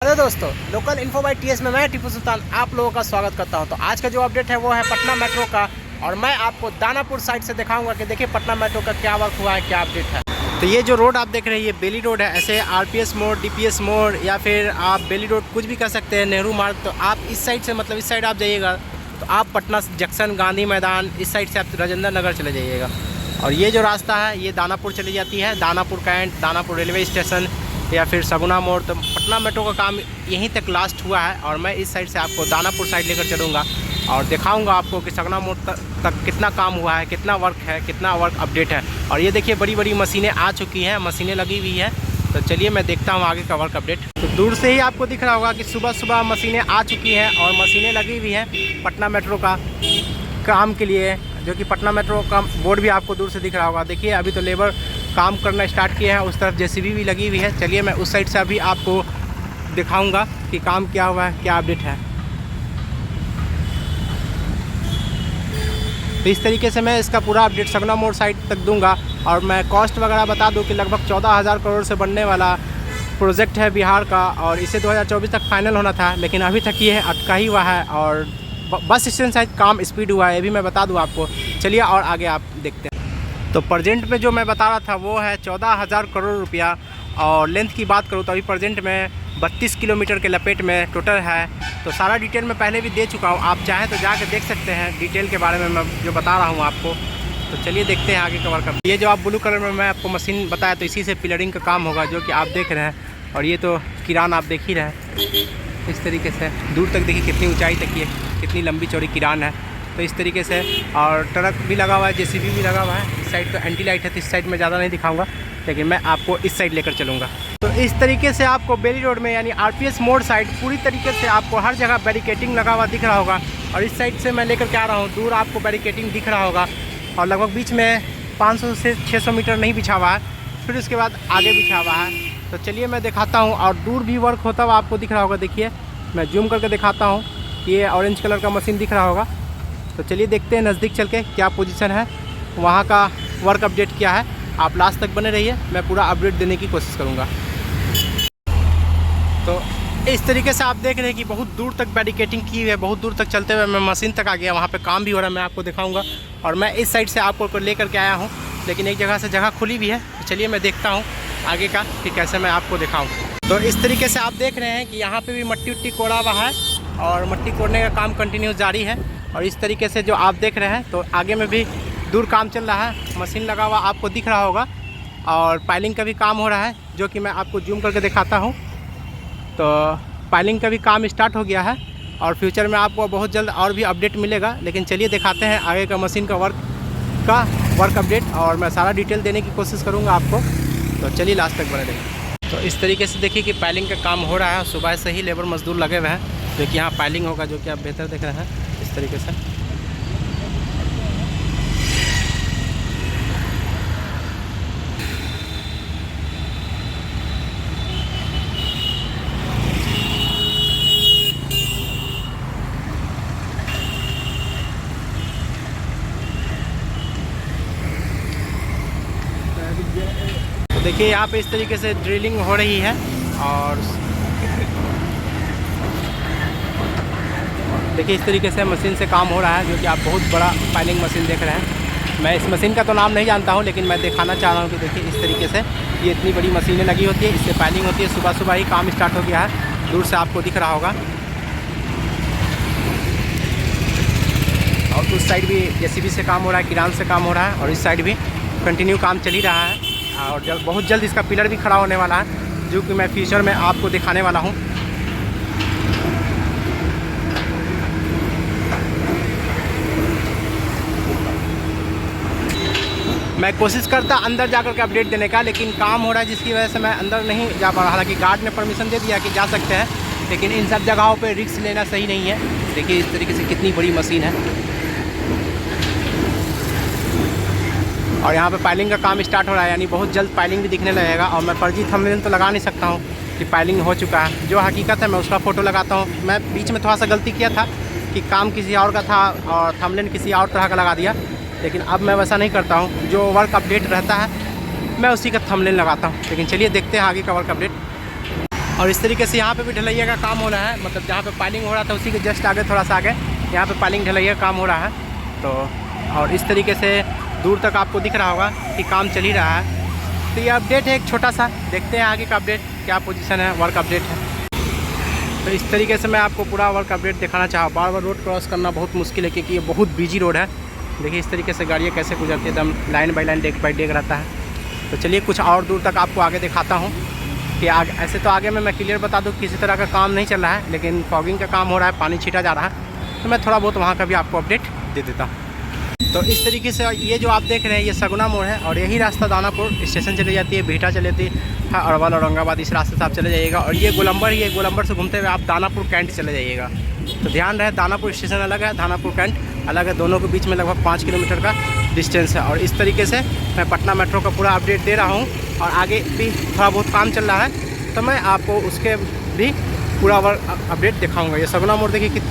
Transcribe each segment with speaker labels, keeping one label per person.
Speaker 1: Hello दोस्तों, local info bye TS में मैं टीपू सुल्तान आप लोगों का स्वागत करता हूं। तो आज का जो अपडेट है वो है पटना मेट्रो का, और मैं आपको दानापुर साइड से दिखाऊंगा कि देखिए पटना मेट्रो का क्या वर्क हुआ है, क्या अपडेट है। तो ये जो रोड आप देख रहे हैं ये बेली रोड है। ऐसे आरपीएस मोड़, डीपीएस मोड़ या फिर आप बेली रोड कुछ भी कर सकते हैं, नेहरू मार्ग। तो आप इस साइड से मतलब इस साइड आप जाइएगा तो आप पटना जंक्शन, गांधी मैदान, इस साइड से आप राजेंद्र नगर चले जाइएगा। और ये जो रास्ता है ये दानापुर चली जाती है, Danapur cantt, Danapur railway station या फिर सगुना मोड़। तो पटना मेट्रो का काम यहीं तक लास्ट हुआ है, और मैं इस साइड से आपको दानापुर साइड लेकर चलूँगा और दिखाऊंगा आपको कि सगुना मोड़ तक कितना काम हुआ है, कितना वर्क है, कितना वर्क अपडेट है। और ये देखिए बड़ी बड़ी मशीनें आ चुकी हैं, मशीनें लगी हुई हैं। तो चलिए मैं देखता हूँ आगे का वर्क अपडेट। तो दूर से ही आपको दिख रहा होगा कि सुबह सुबह मशीनें आ चुकी हैं और मशीनें लगी हुई हैं पटना मेट्रो का काम के लिए, जो कि पटना मेट्रो का बोर्ड भी आपको दूर से दिख रहा होगा। देखिए अभी तो लेबर काम करना स्टार्ट किए हैं, उस तरफ जेसीबी भी लगी हुई है। चलिए मैं उस साइड से अभी आपको दिखाऊंगा कि काम क्या हुआ है, क्या अपडेट है। तो इस तरीके से मैं इसका पूरा अपडेट सगुना मोड़ साइड तक दूंगा। और मैं कॉस्ट वगैरह बता दूं कि लगभग 14,000 करोड़ से बनने वाला प्रोजेक्ट है बिहार का, और इसे 2024 तक फाइनल होना था, लेकिन अभी तक ये अटका ही हुआ है। और बस स्टैंड साइड काम स्पीड हुआ है, ये भी मैं बता दूं आपको। चलिए और आगे आप देखते हैं। तो प्रेजेंट में जो मैं बता रहा था वो है 14,000 करोड़ रुपया। और लेंथ की बात करूँ तो अभी प्रेजेंट में 32 किलोमीटर के लपेट में टोटल है। तो सारा डिटेल मैं पहले भी दे चुका हूँ, आप चाहें तो जाकर देख सकते हैं डिटेल के बारे में मैं जो बता रहा हूँ आपको। तो चलिए देखते हैं आगे का वर्क। ये जो आप ब्लू कलर में मैं आपको मशीन बताया, तो इसी से पिलरिंग का काम होगा, जो कि आप देख रहे हैं। और ये तो किरान आप देख ही रहे हैं, इस तरीके से दूर तक देखिए कितनी ऊंचाई तक ये कितनी लंबी चौड़ी किरान है। तो इस तरीके से, और ट्रक भी लगा हुआ है, जेसीबी भी लगा हुआ है। इस साइड तो एंटी लाइट है, तो इस साइड में ज़्यादा नहीं दिखाऊंगा, लेकिन मैं आपको इस साइड लेकर चलूँगा। तो इस तरीके से आपको बेली रोड में यानी आरपीएस मोड़ साइड पूरी तरीके से आपको हर जगह बैरिकेटिंग लगा हुआ दिख रहा होगा। और इस साइड से मैं लेकर के आ रहा हूँ, दूर आपको बैरिकेटिंग दिख रहा होगा। और लगभग बीच में 500 से 600 मीटर नहीं बिछा हुआ है, फिर उसके बाद आगे बिछा हुआ है। तो चलिए मैं दिखाता हूँ। और दूर भी वर्क होता हुआ आपको दिख रहा होगा। देखिए मैं जूम करके दिखाता हूँ, ये ऑरेंज कलर का मशीन दिख रहा होगा। तो चलिए देखते हैं नज़दीक चल के क्या पोजीशन है, वहाँ का वर्क अपडेट क्या है। आप लास्ट तक बने रहिए, मैं पूरा अपडेट देने की कोशिश करूँगा। तो इस तरीके से आप देख रहे हैं कि बहुत दूर तक बैरिकेटिंग की हुई है, बहुत दूर तक चलते हुए मैं मशीन तक आ गया, वहाँ पे काम भी हो रहा है, मैं आपको दिखाऊंगा। और मैं इस साइड से आपको लेकर के आया हूँ, लेकिन एक जगह से जगह खुली भी है। तो चलिए मैं देखता हूँ आगे का कि कैसे मैं आपको दिखाऊँ। तो इस तरीके से आप देख रहे हैं कि यहाँ पर भी मट्टी उट्टी कोड़ा हुआ है, और मट्टी कोड़ने का काम कंटिन्यू जारी है। और इस तरीके से जो आप देख रहे हैं, तो आगे में भी दूर काम चल रहा है, मशीन लगा हुआ आपको दिख रहा होगा। और पाइलिंग का भी काम हो रहा है, जो कि मैं आपको जूम करके दिखाता हूँ। तो पाइलिंग का भी काम स्टार्ट हो गया है, और फ्यूचर में आपको बहुत जल्द और भी अपडेट मिलेगा। लेकिन चलिए दिखाते हैं आगे का मशीन का वर्क अपडेट, और मैं सारा डिटेल देने की कोशिश करूँगा आपको। तो चलिए लास्ट तक बने रहिए। तो इस तरीके से देखिए कि पाइलिंग का काम हो रहा है, सुबह से ही लेबर मजदूर लगे हुए हैं, जो कि यहाँ पाइलिंग होगा, जो कि आप बेहतर देख रहे हैं इस तरीके से। तो देखिए यहाँ पे इस तरीके से ड्रिलिंग हो रही है। और देखिए इस तरीके से मशीन से काम हो रहा है, जो कि आप बहुत बड़ा पाइलिंग मशीन देख रहे हैं। मैं इस मशीन का तो नाम नहीं जानता हूँ, लेकिन मैं दिखाना चाह रहा हूँ कि देखिए इस तरीके से ये इतनी बड़ी मशीनें लगी होती है, इससे पाइलिंग होती है। सुबह सुबह ही काम स्टार्ट हो गया है, दूर से आपको दिख रहा होगा। और उस साइड भी जेसीबी से काम हो रहा है, किरान से काम हो रहा है, और इस साइड भी कंटिन्यू काम चल ही रहा है। और बहुत जल्द इसका पिलर भी खड़ा होने वाला है, जो कि मैं फ्यूचर में आपको दिखाने वाला हूँ। मैं कोशिश करता अंदर जाकर के अपडेट देने का, लेकिन काम हो रहा है जिसकी वजह से मैं अंदर नहीं जा पा रहा। हालांकि गार्ड ने परमिशन दे दिया कि जा सकते हैं, लेकिन इन सब जगहों पे रिस्क लेना सही नहीं है। देखिए इस तरीके से कितनी बड़ी मशीन है, और यहाँ पे पाइलिंग का काम स्टार्ट हो रहा है, यानी बहुत जल्द पाइलिंग भी दिखने लगेगा। और मैं फर्जी थंबनेल तो लगा नहीं सकता हूँ कि पाइलिंग हो चुका है, जो हकीकत है मैं उसका फ़ोटो लगाता हूँ। मैं बीच में थोड़ा सा गलती किया था कि काम किसी और का था और थंबनेल किसी और तरह का लगा दिया, लेकिन अब मैं वैसा नहीं करता हूँ। जो वर्क अपडेट रहता है मैं उसी का थंबनेल लगाता हूँ। लेकिन चलिए देखते हैं आगे का वर्क अपडेट। और इस तरीके से यहाँ पे भी ढलैया का काम हो रहा है, मतलब जहाँ पे पाइलिंग हो रहा था उसी के जस्ट आगे थोड़ा सा आगे यहाँ पे पाइलिंग ढलैया का काम हो रहा है। तो और इस तरीके से दूर तक आपको दिख रहा होगा कि काम चल ही रहा है। तो ये अपडेट है एक छोटा सा, देखते हैं आगे का अपडेट क्या पोजीशन है, वर्क अपडेट है। तो इस तरीके से मैं आपको पूरा वर्क अपडेट दिखाना चाहा। बार बार रोड क्रॉस करना बहुत मुश्किल है क्योंकि ये बहुत बिजी रोड है। देखिए इस तरीके से गाड़ियाँ कैसे गुजरती है, एकदम line by line, deck by deck रहता है। तो चलिए कुछ और दूर तक आपको आगे दिखाता हूँ कि आगे, ऐसे तो आगे में मैं क्लियर बता दूँ किसी तरह का काम नहीं चल रहा है, लेकिन फॉगिंग का काम हो रहा है, पानी छीटा जा रहा है। तो मैं थोड़ा बहुत वहाँ का भी आपको अपडेट दे देता हूँ। तो इस तरीके से ये जो आप देख रहे हैं ये सगुना मोड़ है और यही रास्ता दानापुर स्टेशन चली जाती है, बिहटा चली जाती है, अरवल औरंगाबाद इस रास्ते से आप चले जाइएगा। और ये गोलंबर ही है, गोलंबर से घूमते हुए आप दानापुर कैंट चले जाइएगा। तो ध्यान रहे दानापुर स्टेशन अलग है, दानापुर कैंट अलग है, दोनों के बीच में लगभग 5 किलोमीटर का डिस्टेंस है। और इस तरीके से मैं पटना मेट्रो का पूरा अपडेट दे रहा हूँ और आगे भी थोड़ा बहुत काम चल रहा है, तो मैं आपको उसके भी पूरा अपडेट दिखाऊँगा। ये सगुना मोड़ देखिए कि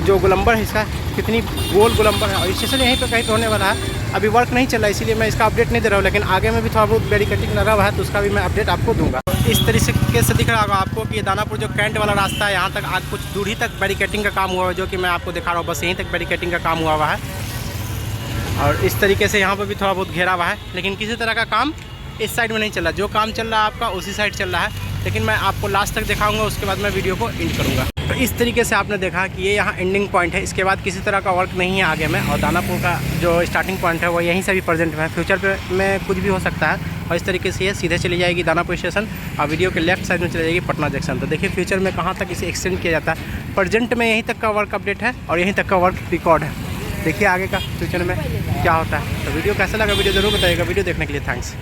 Speaker 1: जो गोलंबर है इसका कितनी गोल गोलंबर है और स्टेशन यहीं पे कहीं पे होने वाला है। अभी वर्क नहीं चल रहा है इसीलिए मैं इसका अपडेट नहीं दे रहा हूँ, लेकिन आगे में भी थोड़ा बहुत बैरिकेडिंग लगा हुआ है तो उसका भी मैं अपडेट आपको दूंगा। इस तरीके से दिख रहा होगा आपको कि दानापुर जो कैंट वाला रास्ता है यहाँ तक आज कुछ दूरी तक बैरिकेडिंग का काम हुआ है, जो कि मैं आपको दिखा रहा हूँ। बस यहीं तक बैरिकेडिंग का काम हुआ है और इस तरीके से यहाँ पर भी थोड़ा बहुत घेरा हुआ है, लेकिन किसी तरह का काम इस साइड में नहीं चल रहा। जो काम चल रहा है आपका उसी साइड चल रहा है, लेकिन मैं आपको लास्ट तक दिखाऊंगा, उसके बाद मैं वीडियो को एंड करूंगा। तो इस तरीके से आपने देखा कि ये यहाँ एंडिंग पॉइंट है, इसके बाद किसी तरह का वर्क नहीं है आगे में। और दानापुर का जो स्टार्टिंग पॉइंट है वो यहीं से भी प्रेजेंट में है, फ्यूचर पे में कुछ भी हो सकता है। और इस तरीके से ये सीधे चली जाएगी दानापुर स्टेशन और वीडियो के लेफ्ट साइड में चली जाएगी पटना जंक्शन। तो देखिए फ्यूचर में कहाँ तक इसे एक्सटेंड किया जाता है। प्रेजेंट में यहीं तक का वर्क अपडेट है और यहीं तक का वर्क रिकॉर्ड है। देखिए आगे का फ्यूचर में क्या होता है। तो वीडियो कैसा लगा वीडियो ज़रूर बताइएगा। वीडियो देखने के लिए थैंक्स।